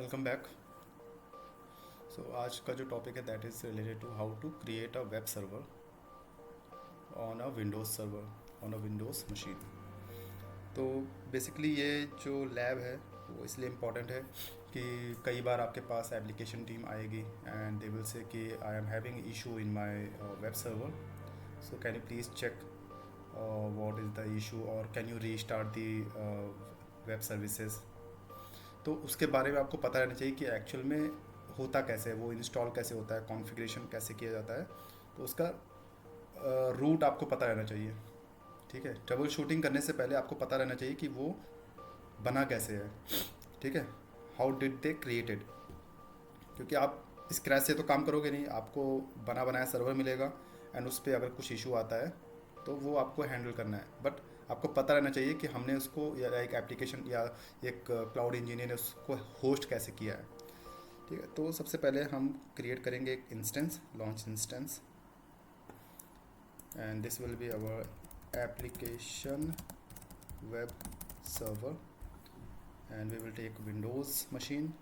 Welcome back. आज का जो टॉपिक है that is related to how to create a web server on a Windows server on a Windows machine. तो basically ये जो lab है वो इसलिए इम्पॉर्टेंट है कि कई बार आपके पास एप्लीकेशन टीम आएगी एंड दे विल से कि I am having issue in my web server, so can you please check what is the issue और can you restart the web services. तो उसके बारे में आपको पता रहना चाहिए कि एक्चुअल में होता कैसे है, वो इंस्टॉल कैसे होता है, कॉन्फ़िगरेशन कैसे किया जाता है। तो उसका रूट आपको पता रहना चाहिए। ठीक है, ट्रबल शूटिंग करने से पहले आपको पता रहना चाहिए कि वो बना कैसे है। ठीक है, हाउ डिड दे क्रिएटेड, क्योंकि आप स्क्रैच से तो काम करोगे नहीं, आपको बना बनाया सर्वर मिलेगा एंड उस पर अगर कुछ इशू आता है तो वो आपको हैंडल करना है। बट आपको पता रहना चाहिए कि हमने उसको या एक एप्लीकेशन या एक क्लाउड इंजीनियर ने उसको होस्ट कैसे किया है। ठीक है, तो सबसे पहले हम क्रिएट करेंगे एक instance, launch instance, and this will be our application web server and we will take Windows machine.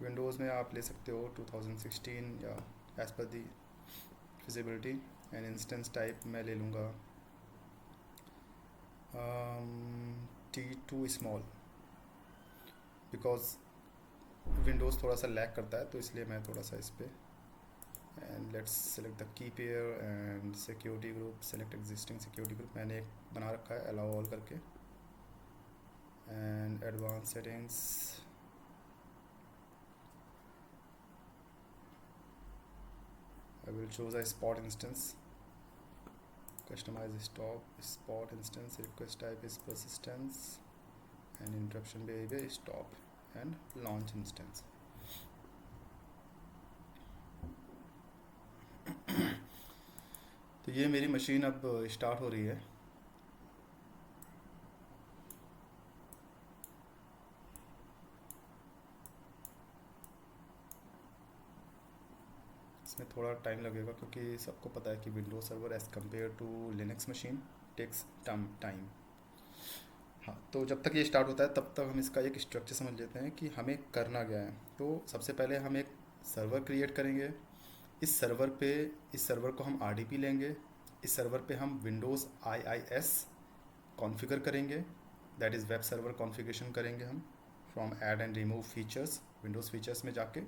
Windows में आप ले सकते हो 2016 या as per the feasibility. And instance type मैं ले लूँगा T2 स्मॉल, बिकॉज विंडोज़ थोड़ा सा लैग करता है तो इसलिए मैं थोड़ा सा इस पर। And let's select the key pair and security group, select existing security group मैंने एक बना रखा है अलाउ ऑल करके। And advance settings, I will choose a spot instance, customize spot instance, request type is persistence and interruption behavior is stop and launch instance। तो ये मेरी machine अब स्टार्ट हो रही है। इसमें थोड़ा टाइम लगेगा क्योंकि सबको पता है कि Windows server as compare to Linux machine takes time. हाँ, तो जब तक ये स्टार्ट होता है तब तक हम इसका एक स्ट्रक्चर समझ लेते हैं कि हमें करना क्या है। तो सबसे पहले हम एक सर्वर क्रिएट करेंगे। इस सर्वर को हम आरडीपी लेंगे। इस सर्वर पे हम विंडोज़ IIS कॉन्फ़िगर करेंगे, that is web server configuration करेंगे हम from add and remove features, Windows features में जाके।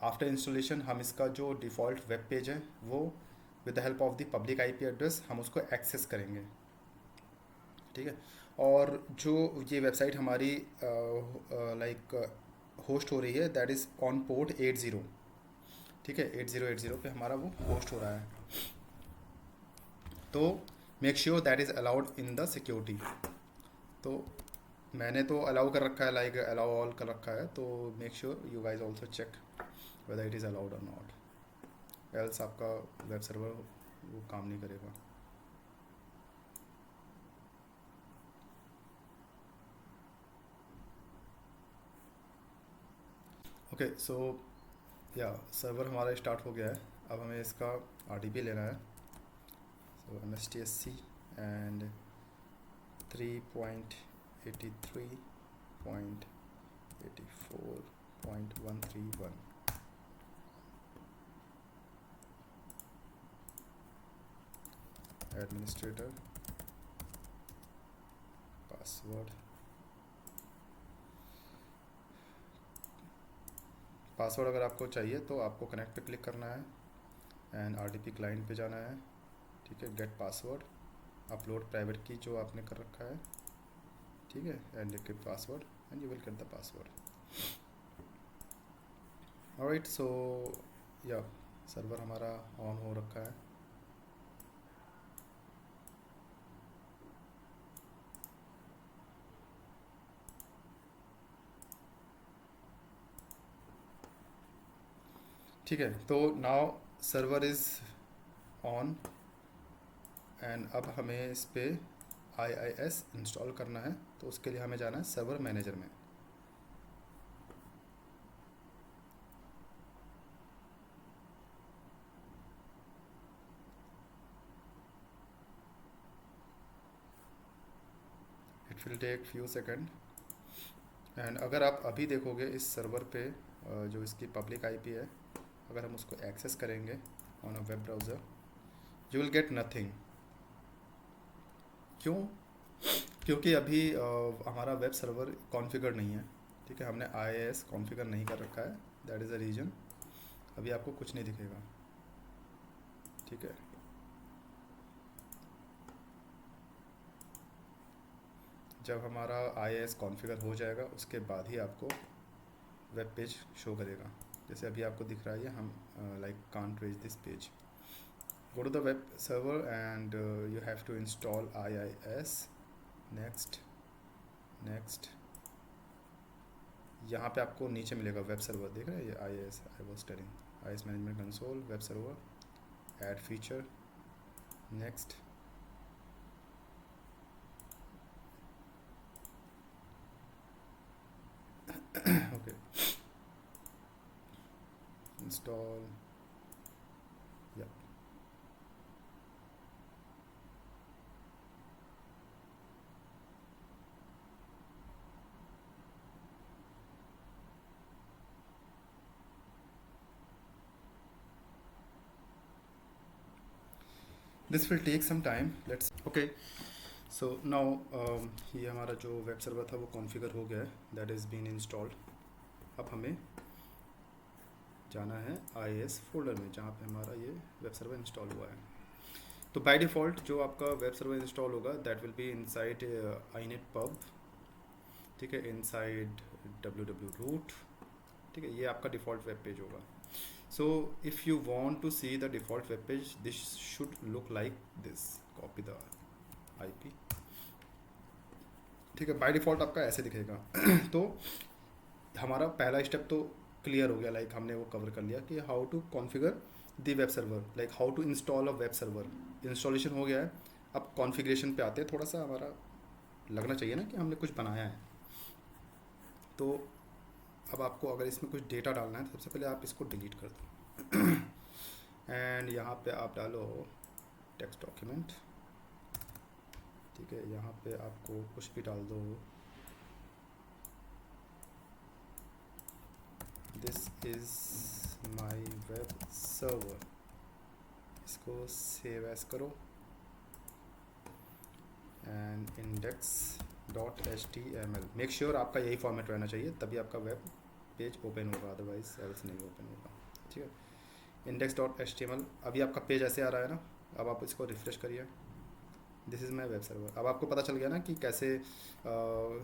आफ्टर इंस्टॉलेशन हम इसका जो डिफ़ॉल्ट वेब पेज है वो with the help of the public IP address हम उसको एक्सेस करेंगे। ठीक है, और जो ये वेबसाइट हमारी लाइक होस्ट हो रही है दैट इज़ ऑन पोर्ट 80। ठीक है, 8080 पे हमारा वो होस्ट हो रहा है। तो make sure that is allowed in the security. तो मैंने तो अलाउ कर रखा है, लाइक अलाउ ऑल कर रखा है, तो make sure you guys also check whether it is allowed और नॉट, एल्स आपका वेब सर्वर वो काम नहीं करेगा। ओके, सो या सर्वर हमारा स्टार्ट हो गया है। अब हमें इसका आरटीपी लेना है। सो MSTSC and 3.83.84.131, administrator, password. Password अगर आपको चाहिए तो आपको कनेक्ट पे क्लिक करना है एंड आरटीपी क्लाइंट पे जाना है। ठीक है, गेट पासवर्ड, अपलोड प्राइवेट की जो आपने कर रखा है। ठीक है, एंड लिख के password and you will get the password. Alright, so या सर्वर हमारा ऑन हो रखा है। ठीक है, तो now server is on and अब हमें इस पर IIS इंस्टॉल करना है। तो उसके लिए हमें जाना है सर्वर मैनेजर में। It will take few second. And अगर आप अभी देखोगे इस सर्वर पे जो इसकी पब्लिक आईपी है, अगर हम उसको एक्सेस करेंगे on a web browser, you will gate nothing. क्यों? क्योंकि अभी हमारा वेब सर्वर कॉन्फ़िगर नहीं है, ठीक है, हमने IIS कॉन्फ़िगर नहीं कर रखा है, दैट इज़ द रीज़न अभी आपको कुछ नहीं दिखेगा, ठीक है। जब हमारा IIS कॉन्फ़िगर हो जाएगा उसके बाद ही आपको वेब पेज शो करेगा। जैसे अभी आपको दिख रहा है ये, हम like can't reach this page. Go to the web server and you have to install IIS. Next, next. यहाँ पे आपको नीचे मिलेगा वेब सर्वर, देख रहे हैं ये IIS, I was telling IIS management console, web server, add feature, next. Okay, install, या this will take some time, let's. Okay, so now ये हमारा जो वेब सर्वर था वो कॉन्फ़िगर हो गया है, दैट इज़ बीन इंस्टॉल्ड। अब हमें जाना है IIS फोल्डर में जहाँ पे हमारा ये वेब सर्वर इंस्टॉल हुआ है। तो बाय डिफ़ॉल्ट जो आपका वेब सर्वर इंस्टॉल होगा that will be inside inet pub, ठीक है, इनसाइड www root, ठीक है, ये आपका डिफ़ॉल्ट वेब पेज होगा। So if you want to see the default web page, this should look like this, copy the IP, ठीक है, बाय डिफ़ॉल्ट आपका ऐसे दिखेगा। तो हमारा पहला स्टेप तो क्लियर हो गया, लाइक हमने वो कवर कर लिया कि how to configure the web server, like how to install a web server. Installation हो गया है, अब कॉन्फ़िगरेशन पे आते हैं। थोड़ा सा हमारा लगना चाहिए ना कि हमने कुछ बनाया है। तो अब आपको अगर इसमें कुछ डेटा डालना है तो सबसे पहले आप इसको डिलीट कर दो एंड यहाँ पे आप डालो टेक्स्ट डॉक्यूमेंट, ठीक है, यहाँ पे आपको कुछ भी डाल दो, this is my web server, इसको सेव एज करो एंड index.html, मेक श्योर आपका यही फॉर्मेट रहना चाहिए, तभी आपका वेब पेज ओपन होगा, अदरवाइज एल्स नहीं ओपन होगा, ठीक है। index.html, अभी आपका पेज ऐसे आ रहा है ना, अब आप इसको रिफ्रेश करिए, this is my web server. अब आपको पता चल गया ना कि कैसे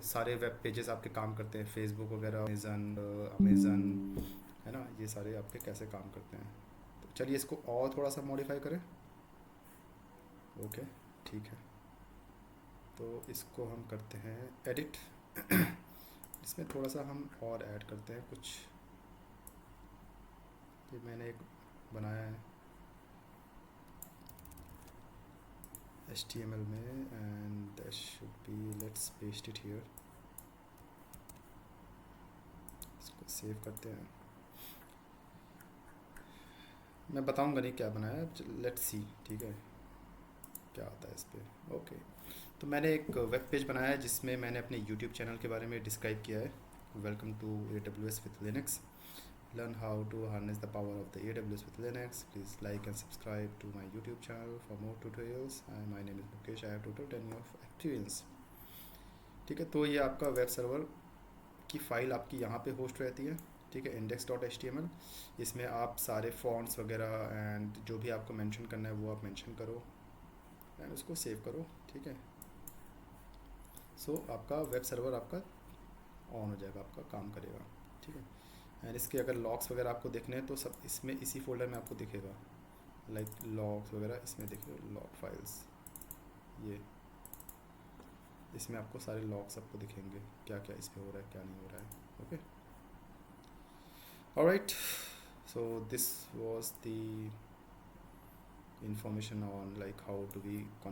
सारे वेब पेजेस आपके काम करते हैं, फेसबुक वगैरह, अमेज़न है ना, ये सारे आपके कैसे काम करते हैं। तो चलिए इसको और थोड़ा सा मॉडिफाई करें, ओके, ठीक है। तो इसको हम करते हैं एडिट, इसमें थोड़ा सा हम और ऐड करते हैं कुछ, ये मैंने एक बनाया है HTML में and that should be, let's paste it here, इसको सेव करते हैं। मैं बताऊंगा नहीं क्या बनाया, लेट्स सी, ठीक है, क्या आता है इस पर। ओके, तो मैंने एक वेब पेज बनाया है जिसमें मैंने अपने यूट्यूब चैनल के बारे में डिस्क्राइब किया है, welcome to AWS with Linux, learn how to harness the power of the AWS with Linux. Please like and subscribe to my YouTube channel for more tutorials. My name is Mukesh. I have total 10 years of experience. ठीक है, तो ये आपका web server की file आपकी यहाँ पे host रहती है, ठीक है, index.html। इसमें आप सारे फॉन्ट्स वगैरह एंड जो भी आपको मेंशन करना है वो आप मेंशन करो एंड उसको सेव करो, ठीक है। सो आपका वेब सर्वर आपका ऑन हो जाएगा, आपका काम करेगा, ठीक है। एंड इसके अगर लॉग्स वगैरह आपको देखने हैं तो सब इसमें इसी फोल्डर में आपको दिखेगा, लाइक लॉग्स वगैरह इसमें देखिए, लॉग फाइल्स, ये इसमें आपको सारे लॉग्स आपको दिखेंगे, क्या क्या इस पर हो रहा है क्या नहीं हो रहा है, okay, alright. So this was the information on like how to be